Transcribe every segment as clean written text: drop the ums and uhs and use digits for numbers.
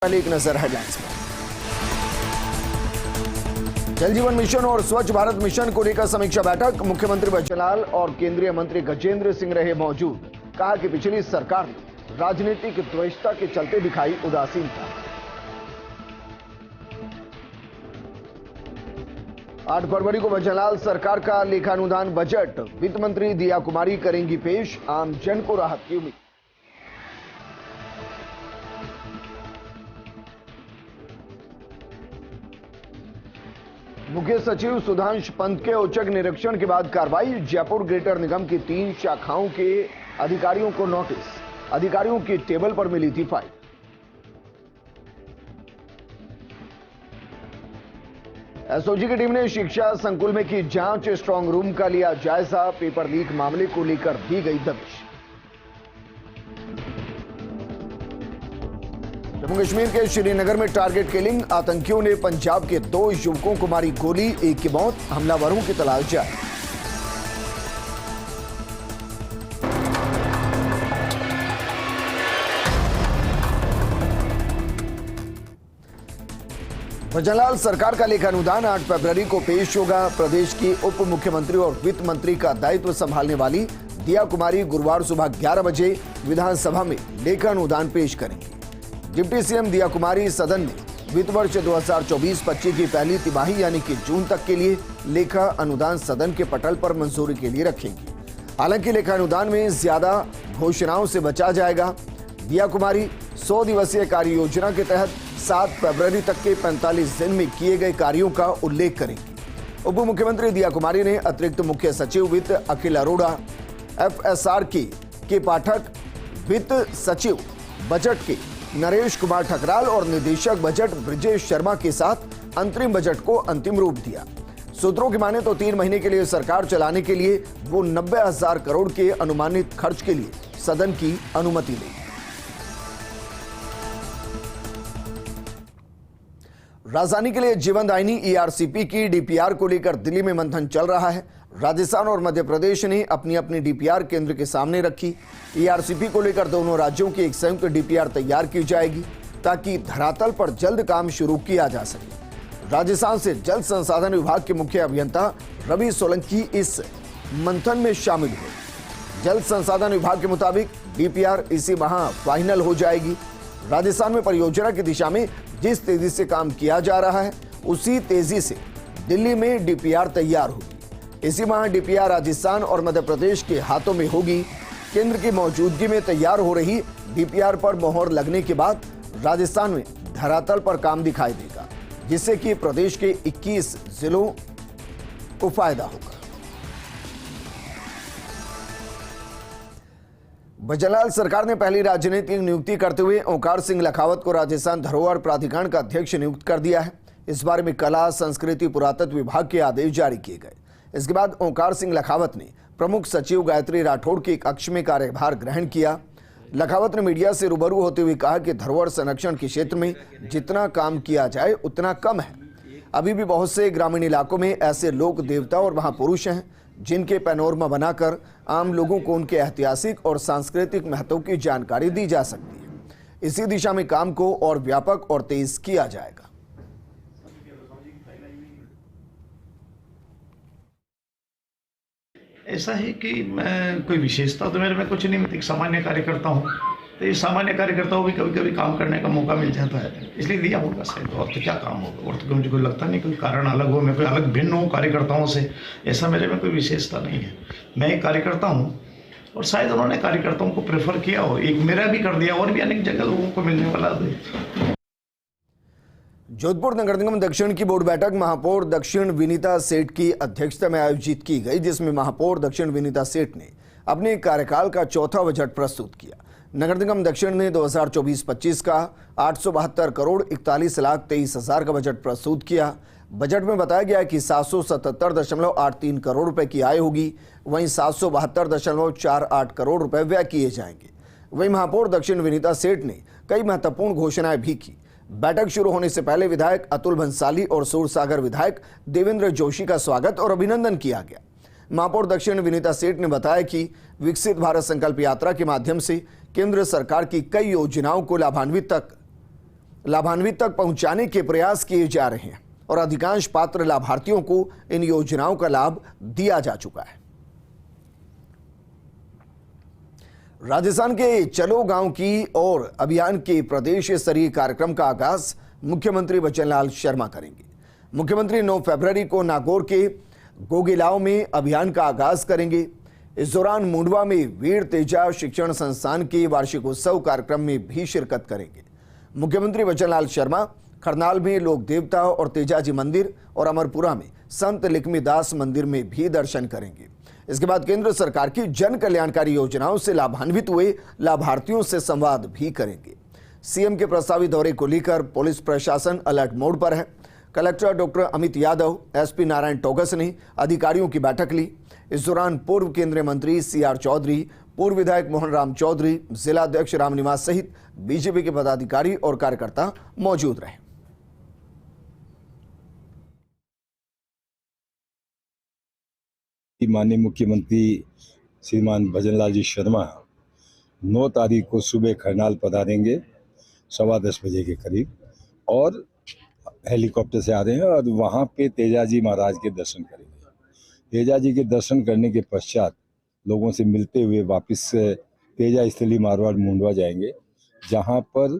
पहले एक नजर हेडलाइंस पर। जल जीवन मिशन और स्वच्छ भारत मिशन को लेकर समीक्षा बैठक। मुख्यमंत्री बच्चनलाल और केंद्रीय मंत्री गजेंद्र सिंह रहे मौजूद। कहा कि पिछली सरकार ने राजनीतिक द्वेषता के चलते दिखाई उदासीनता। 8 फरवरी को बच्चनलाल सरकार का लेखानुदान बजट वित्त मंत्री दिया कुमारी करेंगी पेश। आम जन को राहत की उम्मीद। मुख्य सचिव सुधांश पंत के औचक निरीक्षण के बाद कार्रवाई। जयपुर ग्रेटर निगम की 3 शाखाओं के अधिकारियों को नोटिस। अधिकारियों की टेबल पर मिली थी फाइल। एसओजी की टीम ने शिक्षा संकुल में की जांच। स्ट्रांग रूम का लिया जायजा। पेपर लीक मामले को लेकर दी गई दबिश। जम्मू कश्मीर के श्रीनगर में टारगेट किलिंग। आतंकियों ने पंजाब के 2 युवकों को मारी गोली, एक की मौत। हमलावरों की तलाश जारी। बच्चनलाल सरकार का लेखानुदान 8 फरवरी को पेश होगा। प्रदेश की उप मुख्यमंत्री और वित्त मंत्री का दायित्व संभालने वाली दिया कुमारी गुरुवार सुबह 11 बजे विधानसभा में लेखानुदान पेश करेंगी। डिप्टी सीएम दिया कुमारी सदन में वित्त वर्ष 2024-25 की पहली तिमाही यानी कि जून तक के लिए लेखा अनुदान सदन के पटल पर मंजूरी के लिए रखेंगी। हालांकि लेखा अनुदान में ज्यादा घोषणाओं से बचा जाएगा। दिया कुमारी 100 दिवसीय कार्य योजना के तहत 7 फरवरी तक के 45 दिन में किए गए कार्यों का उल्लेख करेंगी। उप मुख्यमंत्री दिया कुमारी ने अतिरिक्त मुख्य सचिव वित्त अखिल अरोड़ा, FSR के पाठक, वित्त सचिव बजट के नरेश कुमार ठकराल और निदेशक बजट ब्रिजेश शर्मा के साथ अंतरिम बजट को अंतिम रूप दिया। सूत्रों की माने तो 3 महीने के लिए सरकार चलाने के लिए वो 90,000 करोड़ के अनुमानित खर्च के लिए सदन की अनुमति लेगी। राजधानी के लिए जीवनदायिनी ERCP की DPR को लेकर दिल्ली में मंथन चल रहा है। राजस्थान और मध्य प्रदेश ने अपनी अपनी DPR केंद्र के सामने रखी। ERCP को लेकर दोनों राज्यों की एक संयुक्त DPR तैयार की जाएगी ताकि धरातल पर जल्द काम शुरू किया जा सके। राजस्थान से जल संसाधन विभाग के मुख्य अभियंता रवि सोलंकी इस मंथन में शामिल हुए। जल संसाधन विभाग के मुताबिक DPR इसी माह फाइनल हो जाएगी। राजस्थान में परियोजना की दिशा में जिस तेजी से काम किया जा रहा है उसी तेजी से दिल्ली में DPR तैयार होगी। इसी माह DPR राजस्थान और मध्य प्रदेश के हाथों में होगी। केंद्र की मौजूदगी में तैयार हो रही DPR पर मोहर लगने के बाद राजस्थान में धरातल पर काम दिखाई देगा, जिससे कि प्रदेश के 21 जिलों को फायदा होगा। बच्चनलाल सरकार ने पहली राजनीतिक नियुक्ति करते हुए ओंकार सिंह लखावत को राजस्थान धरोहर प्राधिकरण का अध्यक्ष नियुक्त कर दिया है। इस बारे में कला, संस्कृति, पुरातत्व विभाग के आदेश जारी किए गए। इसके बाद ओंकार सिंह लखावत ने प्रमुख सचिव गायत्री राठौड़ के कक्ष में कार्यभार ग्रहण किया। लखावत ने मीडिया से रूबरू होते हुए कहा कि धरोहर संरक्षण के क्षेत्र में जितना काम किया जाए उतना कम है। अभी भी बहुत से ग्रामीण इलाकों में ऐसे लोक देवता और महापुरुष हैं जिनके पैनोरमा बनाकर आम लोगों को उनके ऐतिहासिक और सांस्कृतिक महत्व की जानकारी दी जा सकती है। इसी दिशा में काम को और व्यापक और तेज किया जाएगा। ऐसा है कि मैं कोई विशेषता तो मेरे में कुछ नहीं, मैं एक सामान्य कार्यकर्ता हूँ। तो ये सामान्य कार्यकर्ताओं भी कभी कभी काम करने का मौका मिल जाता है, इसलिए दिया होगा शायद। और तो क्या काम होगा, और तो मुझे कोई लगता नहीं कोई कारण अलग हो, मैं कोई अलग भिन्न हूँ कार्यकर्ताओं से, ऐसा मेरे में कोई विशेषता नहीं है। मैं एक कार्यकर्ता हूँ और शायद उन्होंने कार्यकर्ताओं को प्रेफर किया हो, एक मेरा भी कर दिया और भी अनेक जगह लोगों को मिलने वाला है। जोधपुर नगर निगम दक्षिण की बोर्ड बैठक महापौर दक्षिण विनीता सेठ की अध्यक्षता में आयोजित की गई, जिसमें महापौर दक्षिण विनीता सेठ ने अपने कार्यकाल का चौथा बजट प्रस्तुत किया। नगर निगम दक्षिण ने 2024-25 का 872 करोड़ 41,23,000 का बजट प्रस्तुत किया। बजट में बताया गया कि 777.83 करोड़ रुपए की आय होगी, वहीं 772.48 करोड़ रुपए व्यय किए जाएंगे। वहीं महापौर दक्षिण विनीता सेठ ने कई महत्वपूर्ण घोषणाएं भी की। बैठक शुरू होने से पहले विधायक अतुल भंसाली और सूरसागर विधायक देवेंद्र जोशी का स्वागत और अभिनंदन किया गया। महापौर दक्षिण विनीता सेठ ने बताया कि विकसित भारत संकल्प यात्रा के माध्यम से केंद्र सरकार की कई योजनाओं को लाभान्वित तक लाभान्वित तक पहुंचाने के प्रयास किए जा रहे हैं और अधिकांश पात्र लाभार्थियों को इन योजनाओं का लाभ दिया जा चुका है। राजस्थान के चलो गांव की और अभियान के प्रदेश स्तरीय कार्यक्रम का आगाज मुख्यमंत्री बचनलाल शर्मा करेंगे। मुख्यमंत्री 9 फरवरी को नागौर के गोगिलाव में अभियान का आगाज करेंगे। इस दौरान मुंडवा में वीर तेजा शिक्षण संस्थान के वार्षिकोत्सव कार्यक्रम में भी शिरकत करेंगे। मुख्यमंत्री बचनलाल शर्मा खरनाल में लोक देवता और तेजाजी मंदिर और अमरपुरा में संत लिखमीदास मंदिर में भी दर्शन करेंगे। इसके बाद केंद्र सरकार की जन कल्याणकारी योजनाओं से लाभान्वित हुए लाभार्थियों से संवाद भी करेंगे। सीएम के प्रस्तावित दौरे को लेकर पुलिस प्रशासन अलर्ट मोड पर है। Collector doctor Amit Yadav, SP Narayan Togas ने अधिकारियों की बैठक ली। इस दौरान पूर्व केंद्रीय मंत्री सीआर चौधरी, पूर्व विधायक मोहन राम चौधरी, जिलाध्यक्ष रामनिवास सहित बीजेपी के पदाधिकारी और कार्यकर्ता मौजूद रहे। माननीय मुख्यमंत्री श्रीमान भजनलाल जी शर्मा 9 तारीख को सुबह खरनाल पधारेंगे 10:15 बजे के करीब और हेलीकॉप्टर से आ रहे हैं और वहाँ पे तेजाजी महाराज के दर्शन करेंगे। तेजाजी के दर्शन करने के पश्चात लोगों से मिलते हुए वापस तेजा स्थली मारवाड़ मुंडवा जाएंगे, जहाँ पर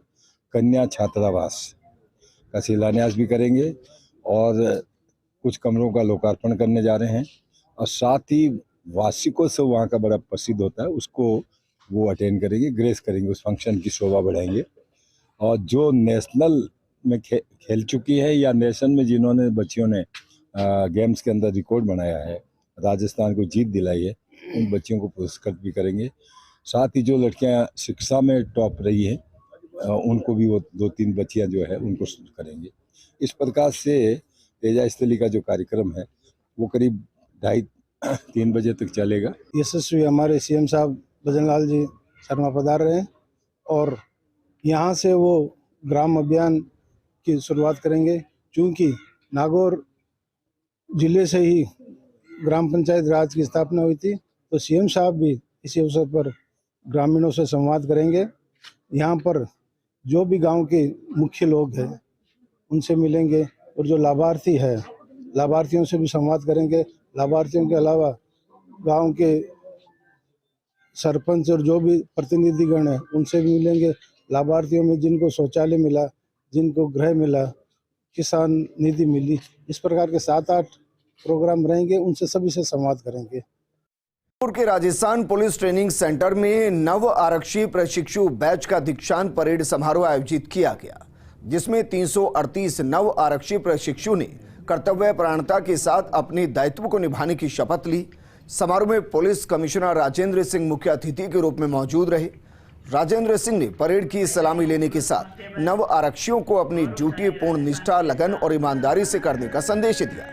कन्या छात्रावास का शिलान्यास भी करेंगे और कुछ कमरों का लोकार्पण करने जा रहे हैं और साथ ही वार्षिकोत्सव वहाँ का बड़ा प्रसिद्ध होता है, उसको वो अटेंड करेंगे, ग्रेस करेंगे, उस फंक्शन की शोभा बढ़ाएंगे। और जो नेशनल में खेल चुकी है या नेशन में जिन्होंने बच्चियों ने गेम्स के अंदर रिकॉर्ड बनाया है, राजस्थान को जीत दिलाई है, उन बच्चियों को पुरस्कृत भी करेंगे। साथ ही जो लड़कियां शिक्षा में टॉप रही हैं उनको भी वो 2-3 बच्चियां जो है उनको करेंगे। इस प्रकार से तेजा स्थली का जो कार्यक्रम है वो करीब 2:30-3 बजे तक चलेगा। यशस्वी हमारे सीएम साहब भजनलाल जी शर्मा पधार रहे हैं और यहाँ से वो ग्राम अभियान की शुरुआत करेंगे। चूँकि नागौर जिले से ही ग्राम पंचायत राज की स्थापना हुई थी, तो सीएम साहब भी इसी अवसर पर ग्रामीणों से संवाद करेंगे। यहाँ पर जो भी गांव के मुख्य लोग हैं उनसे मिलेंगे और जो लाभार्थी है लाभार्थियों से भी संवाद करेंगे। लाभार्थियों के अलावा गांव के सरपंच और जो भी प्रतिनिधिगण हैं उनसे भी मिलेंगे। लाभार्थियों में जिनको शौचालय मिला, जिनको गृह मिला, किसान निधि मिली, इस प्रकार के 7-8 प्रोग्राम रहेंगे, उनसे सभी से संवाद करेंगे। के राजस्थान पुलिस ट्रेनिंग सेंटर में नव आरक्षी प्रशिक्षु बैच का दीक्षांत परेड समारोह आयोजित किया गया, जिसमें 338 नव आरक्षी प्रशिक्षु ने कर्तव्य परायणता के साथ अपने दायित्व को निभाने की शपथ ली। समारोह में पुलिस कमिश्नर राजेंद्र सिंह मुख्य अतिथि के रूप में मौजूद रहे। राजेंद्र सिंह ने परेड की सलामी लेने के साथ नव आरक्षियों को अपनी ड्यूटी पूर्ण निष्ठा, लगन और ईमानदारी से करने का संदेश दिया।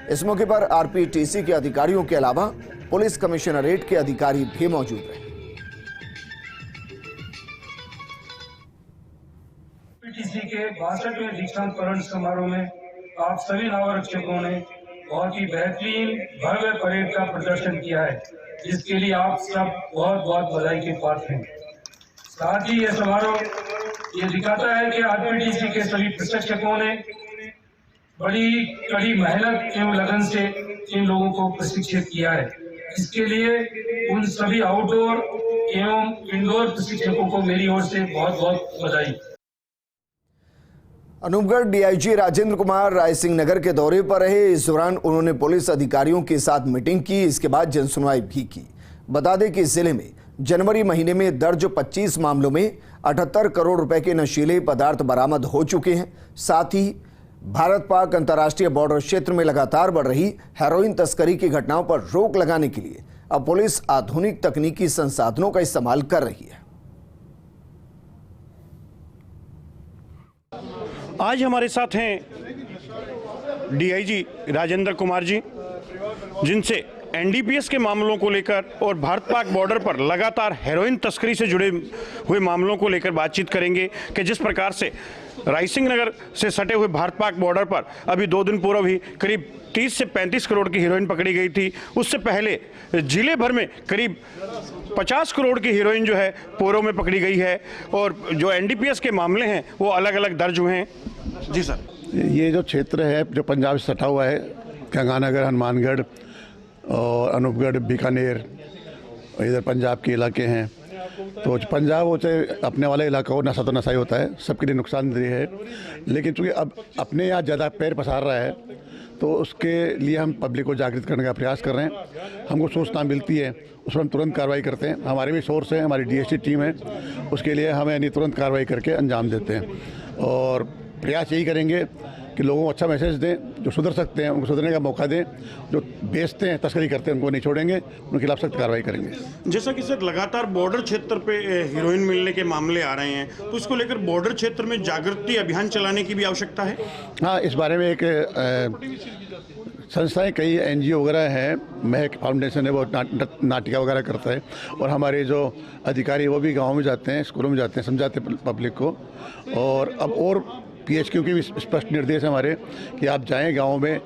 इस मौके पर आरपीटीसी के अधिकारियों के अलावा पुलिस कमिश्नरेट के अधिकारी भी मौजूद रहे। आरपीटीसी के 62वें दीक्षांत परेड समारोह में आप सभी नवरक्षकों ने बहुत ही बेहतरीन भव्य परेड का प्रदर्शन किया है, जिसके लिए आप सब बहुत बहुत बधाई के पात्र हैं। साथ ही यह समारोह ये दिखाता है कि आरपीटीसी के सभी प्रशिक्षकों ने बड़ी कड़ी मेहनत एवं लगन से इन लोगों को प्रशिक्षित किया है। इसके लिए उन सभी आउटडोर एवं इंडोर प्रशिक्षकों को मेरी ओर से बहुत बहुत बधाई। अनूपगढ़ डीआईजी राजेंद्र कुमार रायसिंह नगर के दौरे पर रहे। इस दौरान उन्होंने पुलिस अधिकारियों के साथ मीटिंग की। इसके बाद जनसुनवाई भी की। बता दें कि जिले में जनवरी महीने में दर्ज 25 मामलों में 78 करोड़ रुपए के नशीले पदार्थ बरामद हो चुके हैं। साथ ही भारत पाक अंतर्राष्ट्रीय बॉर्डर क्षेत्र में लगातार बढ़ रही हेरोइन तस्करी की घटनाओं पर रोक लगाने के लिए अब पुलिस आधुनिक तकनीकी संसाधनों का इस्तेमाल कर रही है। आज हमारे साथ हैं डीआईजी राजेंद्र कुमार जी, जिनसे एनडीपीएस के मामलों को लेकर और भारत पाक बॉर्डर पर लगातार हेरोइन तस्करी से जुड़े हुए मामलों को लेकर बातचीत करेंगे कि जिस प्रकार से रायसिंह नगर से सटे हुए भारत पाक बॉर्डर पर अभी 2 दिन पूर्व ही करीब 30 से 35 करोड़ की हीरोइन पकड़ी गई थी। उससे पहले जिले भर में करीब 50 करोड़ की हीरोइन जो है पोरो में पकड़ी गई है और जो एनडीपीएस के मामले हैं वो अलग अलग दर्ज हुए हैं। जी सर, ये जो क्षेत्र है जो पंजाब से सटा हुआ है, गंगानगर, हनुमानगढ़ और अनूपगढ़, बीकानेर, इधर पंजाब के इलाके हैं। तो पंजाब हो चाहे अपने वाला इलाका हो, नशा तो नशा ही होता है, सबके लिए नुकसानदेह है। लेकिन चूँकि अब अपने यहाँ ज़्यादा पैर पसार रहा है तो उसके लिए हम पब्लिक को जागृत करने का प्रयास कर रहे हैं। हमको सूचना मिलती है उस पर हम तुरंत कार्रवाई करते हैं। हमारे भी सोर्स है, हमारी डीएसटी टीम है, उसके लिए हमें यानी तुरंत कार्रवाई करके अंजाम देते हैं। और प्रयास यही करेंगे कि लोगों को अच्छा मैसेज दें, जो सुधर सकते हैं उनको सुधरने का मौका दें, जो बेचते हैं, तस्करी करते हैं, उनको नहीं छोड़ेंगे, उनके खिलाफ सख्त कार्रवाई करेंगे। जैसा कि सर लगातार बॉर्डर क्षेत्र पे हीरोइन मिलने के मामले आ रहे हैं, तो इसको लेकर बॉर्डर क्षेत्र में जागृति अभियान चलाने की भी आवश्यकता है। हाँ, इस बारे में एक संस्थाएं कई एनजीओ वगैरह हैं, महक फाउंडेशन है, वो नाटिका वगैरह करता है। और हमारे जो अधिकारी वो भी गाँव में जाते हैं, स्कूलों में जाते हैं, समझाते हैं पब्लिक को। और अब और PHQ के भी स्पष्ट निर्देश हमारे कि आप जाएं गाँव में,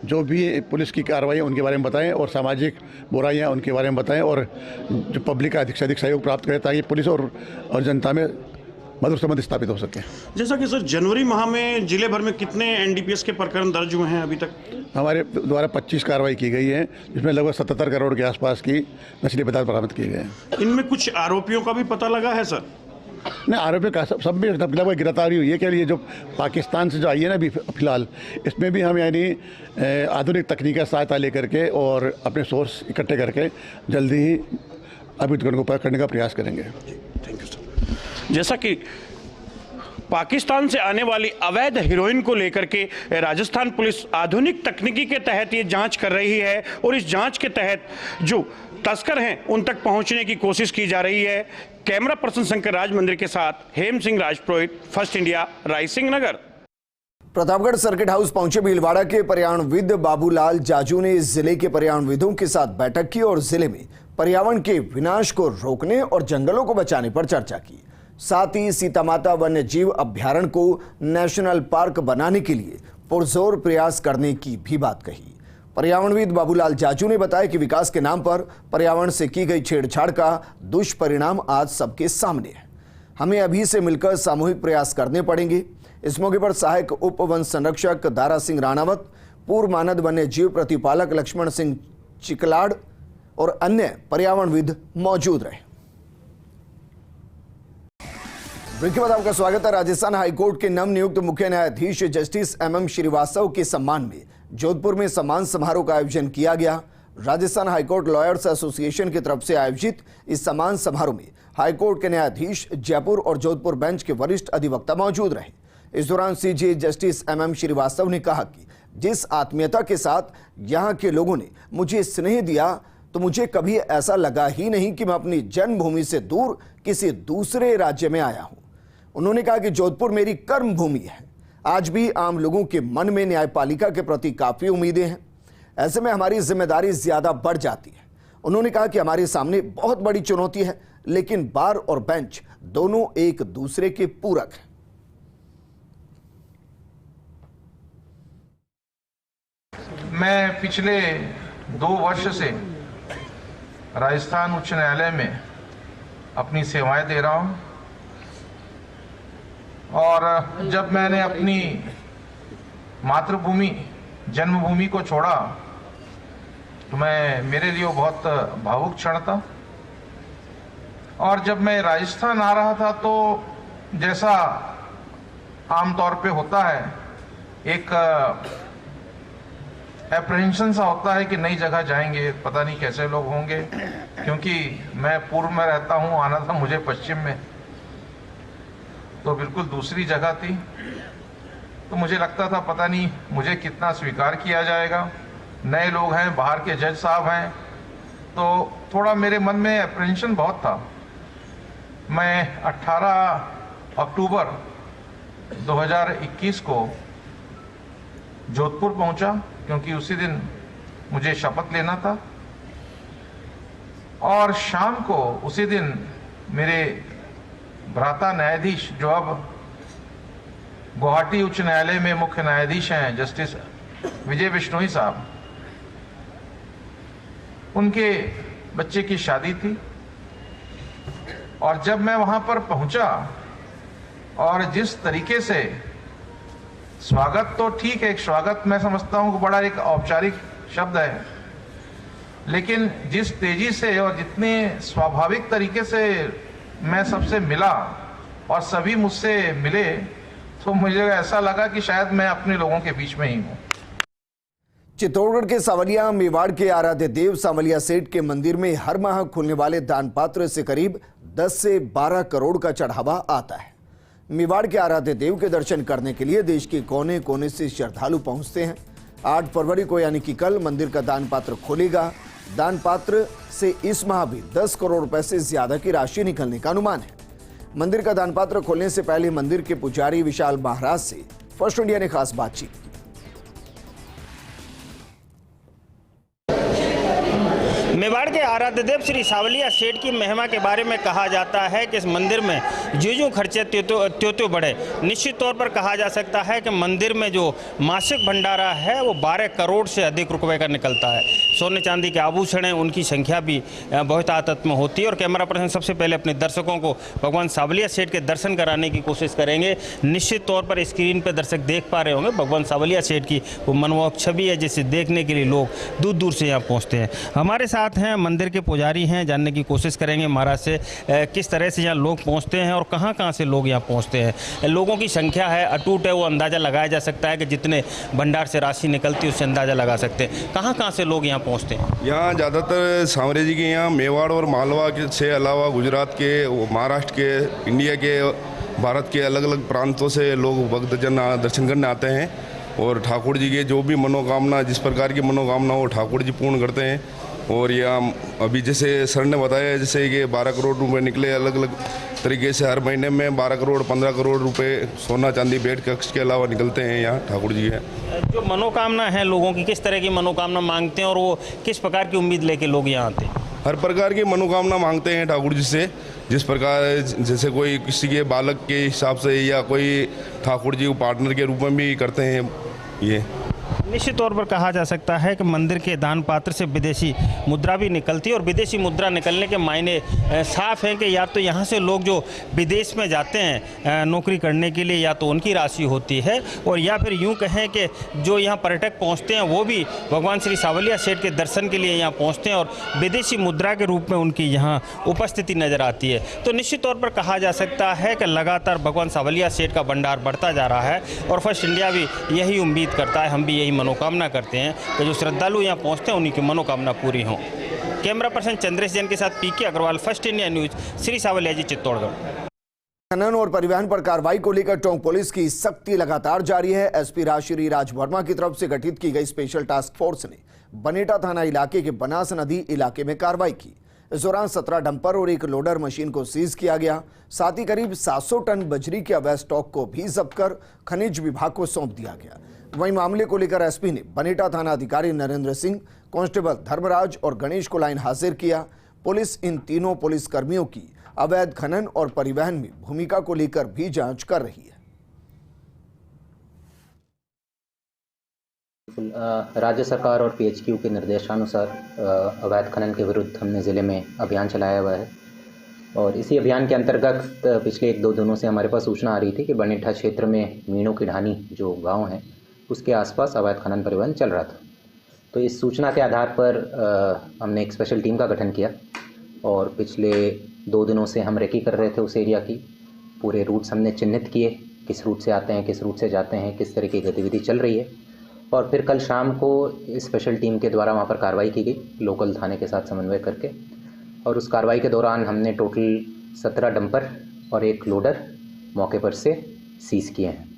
जो भी पुलिस की कार्रवाई है उनके बारे में बताएं और सामाजिक बुराइयां उनके बारे में बताएं और जो पब्लिक का अधिक से अधिक सहयोग प्राप्त करें ताकि पुलिस और जनता में मधुर संबंध स्थापित हो सके। जैसा कि सर जनवरी माह में जिले भर में कितने एनडीपीएस के प्रकरण दर्ज हुए हैं अभी तक? हमारे द्वारा 25 कार्रवाई की गई है, जिसमें लगभग 77 करोड़ के आसपास की नशीले पदार्थ बरामद किए गए हैं। इनमें कुछ आरोपियों का भी पता लगा है सर? नहीं, आरोपियों का सब भी लगभग गिरफ्तारी हुई है। क्या ये जो पाकिस्तान से जो आई है ना अभी फिलहाल, इसमें भी हम यानी आधुनिक तकनीक का सहायता लेकर के और अपने सोर्स इकट्ठे करके जल्दी ही अभियुक्तों को पकड़ने का प्रयास करेंगे। Thank you sir. जैसा कि पाकिस्तान से आने वाली अवैध हीरोइन को लेकर के राजस्थान पुलिस आधुनिक तकनीकी के तहत ये जांच कर रही है और इस जांच के तहत जो तस्कर हैं उन तक पहुंचने की कोशिश की जा रही है। कैमरा पर्सन शंकर राज मंदिर के साथ हेम सिंह राजपुरोहित, फर्स्ट इंडिया, रायसिंह नगर। प्रतापगढ़ सर्किट हाउस पहुंचे भीलवाड़ा के पर्यावरणविद बाबूलाल जाजू ने जिले के पर्यावरणविदों के साथ बैठक की और जिले में पर्यावरण के विनाश को रोकने और जंगलों को बचाने पर चर्चा की। साथ ही सीता माता वन्य जीव अभ्यारण्य को नेशनल पार्क बनाने के लिए पुरजोर प्रयास करने की भी बात कही। पर्यावरणविद बाबूलाल जाजू ने बताया कि विकास के नाम पर पर्यावरण से की गई छेड़छाड़ का दुष्परिणाम आज सबके सामने है। हमें अभी से मिलकर सामूहिक प्रयास करने पड़ेंगे। इस मौके पर सहायक उप वन संरक्षक दारा सिंह राणावत, पूर्व मानद वन्य जीव प्रतिपालक लक्ष्मण सिंह चिकलाड़ और अन्य पर्यावरणविद मौजूद रहे। ब्रेक के बाद आपका स्वागत है। राजस्थान हाईकोर्ट के नवनियुक्त मुख्य न्यायाधीश जस्टिस MM श्रीवास्तव के सम्मान में जोधपुर में सम्मान समारोह का आयोजन किया गया। राजस्थान हाईकोर्ट लॉयर्स एसोसिएशन की तरफ से आयोजित इस सम्मान समारोह में हाईकोर्ट के न्यायाधीश, जयपुर और जोधपुर बेंच के वरिष्ठ अधिवक्ता मौजूद रहे। इस दौरान CJ जस्टिस MM श्रीवास्तव ने कहा कि जिस आत्मीयता के साथ यहाँ के लोगों ने मुझे स्नेह दिया तो मुझे कभी ऐसा लगा ही नहीं कि मैं अपनी जन्मभूमि से दूर किसी दूसरे राज्य में आया हूं। उन्होंने कहा कि जोधपुर मेरी कर्म भूमि है। आज भी आम लोगों के मन में न्यायपालिका के प्रति काफी उम्मीदें हैं। ऐसे में हमारी जिम्मेदारी ज्यादा बढ़ जाती है। उन्होंने कहा कि हमारे सामने बहुत बड़ी चुनौती है, लेकिन बार और बेंच दोनों एक दूसरे के पूरक हैं। मैं पिछले 2 वर्ष से राजस्थान उच्च न्यायालय में अपनी सेवाएं दे रहा हूं और जब मैंने अपनी मातृभूमि, जन्मभूमि को छोड़ा तो मेरे लिए बहुत भावुक क्षण था। और जब मैं राजस्थान आ रहा था तो जैसा आमतौर पे होता है, एक एप्रहेंशन सा होता है कि नई जगह जाएंगे, पता नहीं कैसे लोग होंगे, क्योंकि मैं पूर्व में रहता हूँ, आना था मुझे पश्चिम में, तो बिल्कुल दूसरी जगह थी। तो मुझे लगता था पता नहीं मुझे कितना स्वीकार किया जाएगा। नए लोग हैं, बाहर के जज साहब हैं, तो थोड़ा मेरे मन में एप्रहेंशन बहुत था। मैं 18 अक्टूबर 2021 को जोधपुर पहुंचा, क्योंकि उसी दिन मुझे शपथ लेना था और शाम को उसी दिन मेरे भ्राता न्यायाधीश जो अब गुवाहाटी उच्च न्यायालय में मुख्य न्यायाधीश हैं, जस्टिस विजय बिश्नोई साहब, उनके बच्चे की शादी थी। और जब मैं वहां पर पहुंचा और जिस तरीके से स्वागत, तो ठीक है, एक स्वागत मैं समझता हूं कि बड़ा एक औपचारिक शब्द है, लेकिन जिस तेजी से और जितने स्वाभाविक तरीके से मैं सबसे मिला और सभी मुझसे मिले, तो मुझे ऐसा लगा कि शायद मैं अपने लोगों के बीच में ही हूं। चित्तौड़गढ़ के सावलिया मेवाड़ के आराध्य देव सावलिया सेठ के मंदिर में हर माह खुलने वाले दान पात्र से करीब 10 से 12 करोड़ का चढ़ावा आता है। मेवाड़ के आराध्य देव के दर्शन करने के लिए देश के कोने कोने से श्रद्धालु पहुंचते हैं। 8 फरवरी को यानी कि कल मंदिर का दान पात्र खुलेगा। दान पात्र से इस माह भी 10 करोड़ रुपए से ज्यादा की राशि निकलने का अनुमान है। मंदिर का दान पात्र खोलने से पहले मंदिर के पुजारी विशाल महाराज से फर्स्ट इंडिया ने खास बातचीत की। मेवाड़ के आराध्य देव श्री सावलिया सेठ की महिमा के बारे में कहा जाता है कि इस मंदिर में जो खर्चे त्यों बढ़े। निश्चित तौर पर कहा जा सकता है कि मंदिर में जो मासिक भंडारा है वो 12 करोड़ से अधिक रुपए का निकलता है। सोने चांदी के आभूषण हैं, उनकी संख्या भी बहुत आतत में होती है। और कैमरा पर्सन सबसे पहले अपने दर्शकों को भगवान सावलिया सेठ के दर्शन कराने की कोशिश करेंगे। निश्चित तौर पर स्क्रीन पर दर्शक देख पा रहे होंगे भगवान सावलिया सेठ की वो मनमोहक छवि है, जिसे देखने के लिए लोग दूर दूर से यहाँ पहुँचते हैं। हमारे साथ हैं मंदिर के पुजारी हैं, जानने की कोशिश करेंगे महाराज से किस तरह से यहाँ लोग पहुँचते हैं और कहाँ से लोग यहाँ पहुँचते हैं। लोगों की संख्या है, अटूट है, वो अंदाज़ा लगाया जा सकता है कि जितने भंडार से राशि निकलती है उससे अंदाज़ा लगा सकते हैं। कहाँ से लोग यहाँ पहुँचते हैं? यहाँ ज़्यादातर सांवरे जी के यहाँ मेवाड़ और मालवा के से अलावा गुजरात के, महाराष्ट्र के, इंडिया के, भारत के अलग अलग प्रांतों से लोग भक्तजन दर्शन करने आते हैं और ठाकुर जी के जो भी मनोकामना, जिस प्रकार की मनोकामना वो ठाकुर जी पूर्ण करते हैं। और यहाँ अभी जैसे सर ने बताया, जैसे कि 12 करोड़ रुपए निकले अलग अलग तरीके से। हर महीने में 12 करोड़ 15 करोड़ रुपए सोना चांदी बेड कक्ष के अलावा निकलते हैं यहाँ ठाकुर जी के। जो मनोकामना है लोगों की, किस तरह की मनोकामना मांगते हैं और वो किस प्रकार की उम्मीद लेके लोग यहाँ आते हैं? हर प्रकार की मनोकामना मांगते हैं ठाकुर जी से, जिस प्रकार जैसे कोई किसी के बालक के हिसाब से या कोई ठाकुर जी को पार्टनर के रूप में भी करते हैं। ये निश्चित तौर पर कहा जा सकता है कि मंदिर के दान पात्र से विदेशी मुद्रा भी निकलती है और विदेशी मुद्रा निकलने के मायने साफ है कि या तो यहाँ से लोग जो विदेश में जाते हैं नौकरी करने के लिए, या तो उनकी राशि होती है, और या फिर यूँ कहें कि जो यहाँ पर्यटक पहुँचते हैं वो भी भगवान श्री सावलिया सेठ के दर्शन के लिए यहाँ पहुँचते हैं और विदेशी मुद्रा के रूप में उनकी यहाँ उपस्थिति नज़र आती है। तो निश्चित तौर पर कहा जा सकता है कि लगातार भगवान सावलिया सेठ का भंडार बढ़ता जा रहा है और फर्स्ट इंडिया भी यही उम्मीद करता है, हम भी यही मनोकामना करते हैं कि जो श्रद्धालु यहाँ पहुँचते हैं उन्हीं की मनोकामना पूरी हो। कैमरा पर्सन चंद्रेश जैन के साथ PK Agarwal, first India news, Shri Sawaliya ji, Chittorgarh. खनन और परिवहन पर कार्रवाई को लेकर टोंक पुलिस की सख्ती लगातार जारी है। एसपी राजश्री राज वर्मा की तरफ से गठित की गई स्पेशल टास्क फोर्स ने बनेटा थाना इलाके के बनास नदी इलाके में कार्रवाई की। इस दौरान 17 डंपर और एक लोडर मशीन को सीज किया गया। साथ ही करीब 700 टन बजरी के अवैध स्टॉक को भी जब्त कर खनिज विभाग को सौंप दिया गया। वहीं मामले को लेकर एसपी ने बनेटा थाना अधिकारी नरेंद्र सिंह, कांस्टेबल धर्मराज और गणेश को लाइन हाजिर किया। पुलिस इन तीनों पुलिस कर्मियों की अवैध खनन और परिवहन में भूमिका को लेकर भी जांच कर रही है। राज्य सरकार और पीएचक्यू के निर्देशानुसार अवैध खनन के विरुद्ध हमने ज़िले में अभियान चलाया हुआ है और इसी अभियान के अंतर्गत पिछले 1-2 दिनों से हमारे पास सूचना आ रही थी कि बनेठा क्षेत्र में मीणों की ढानी जो गांव है उसके आसपास अवैध खनन परिवहन चल रहा था। तो इस सूचना के आधार पर हमने एक स्पेशल टीम का गठन किया और पिछले 2 दिनों से हम रेकी कर रहे थे उस एरिया की। पूरे रूट्स हमने चिन्हित किए, किस रूट से आते हैं, किस रूट से जाते हैं, किस तरह की गतिविधि चल रही है। और फिर कल शाम को इस स्पेशल टीम के द्वारा वहाँ पर कार्रवाई की गई लोकल थाने के साथ समन्वय करके, और उस कार्रवाई के दौरान हमने टोटल 17 डंपर और एक लोडर मौके पर से सीज किए हैं।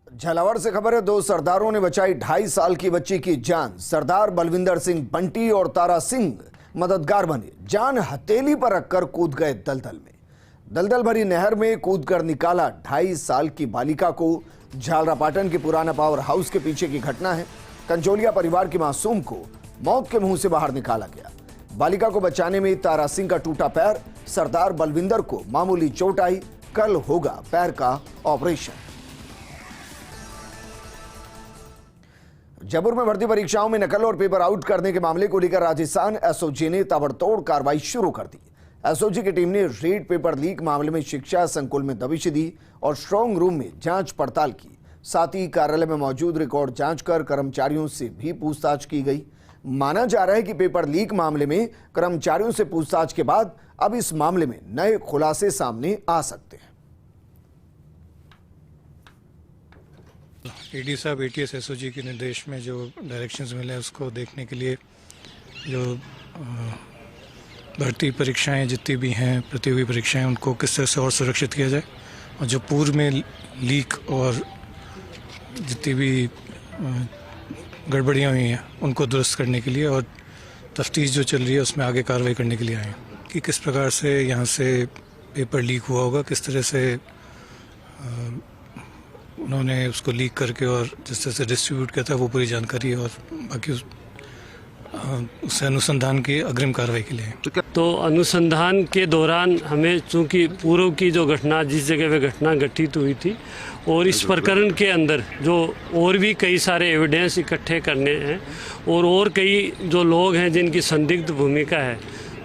झालावाड़ से खबर है, 2 सरदारों ने बचाई 2.5 साल की बच्ची की जान। सरदार बलविंदर सिंह बंटी और तारा सिंह मददगार बने। जान हथेली पर रखकर कूद गए दलदल में। दलदल भरी नहर में कूदकर निकाला 2.5 साल की बालिका को। झालरापाटन के पुराना पावर हाउस के पीछे की घटना है। कंजोलिया परिवार की मासूम को मौत के मुंह से बाहर निकाला गया। बालिका को बचाने में तारा सिंह का टूटा पैर, सरदार बलविंदर को मामूली चोट आई, कल होगा पैर का ऑपरेशन। जयपुर में भर्ती परीक्षाओं में नकल और पेपर आउट करने के मामले को लेकर राजस्थान एसओजी ने ताबड़तोड़ कार्रवाई शुरू कर दी। एसओजी की टीम ने रीट पेपर लीक मामले में शिक्षा संकुल में दबिश दी और स्ट्रांग रूम में जांच पड़ताल की। साथ ही कार्यालय में मौजूद रिकॉर्ड जांच कर कर्मचारियों से भी पूछताछ की गई। माना जा रहा है कि पेपर लीक मामले में कर्मचारियों से पूछताछ के बाद अब इस मामले में नए खुलासे सामने आ सकते हैं। ईडी साहब एटीएस एसओजी के निर्देश में जो डायरेक्शंस मिले उसको देखने के लिए जो भर्ती परीक्षाएं जितनी भी हैं, प्रतियोगी परीक्षाएं, उनको किस तरह से और सुरक्षित किया जाए और जो पूर्व में लीक और जितनी भी गड़बड़ियाँ हुई हैं उनको दुरुस्त करने के लिए और तफ्तीश जो चल रही है उसमें आगे कार्रवाई करने के लिए आए हैं कि किस प्रकार से यहाँ से पेपर लीक हुआ होगा, किस तरह से उन्होंने उसको लीक करके और जिस तरह से डिस्ट्रीब्यूट किया था वो पूरी जानकारी है और बाकी उससे अनुसंधान की अग्रिम कार्रवाई के लिए। तो अनुसंधान के दौरान हमें चूंकि पूर्व की जो घटना जिस जगह पे घटना घटित हुई थी और इस प्रकरण के अंदर जो और भी कई सारे एविडेंस इकट्ठे करने हैं और कई जो लोग हैं जिनकी संदिग्ध भूमिका है,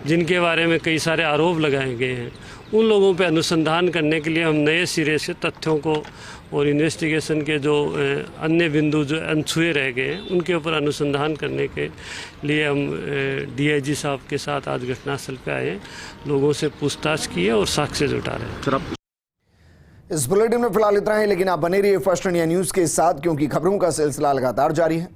जिनके बारे में कई सारे आरोप लगाए गए हैं, उन लोगों पे अनुसंधान करने के लिए हम नए सिरे से तथ्यों को और इन्वेस्टिगेशन के जो अन्य बिंदु जो अनछुए रह गए हैं उनके ऊपर अनुसंधान करने के लिए हम डीआईजी साहब के साथ आज घटनास्थल पे आए हैं, लोगों से पूछताछ की है और साक्ष्य जुटा रहे हैं। इस बुलेटिन में फिलहाल इतना ही, लेकिन आप बने रहिए फर्स्ट इंडिया न्यूज के साथ क्योंकि खबरों का सिलसिला लगातार जारी है।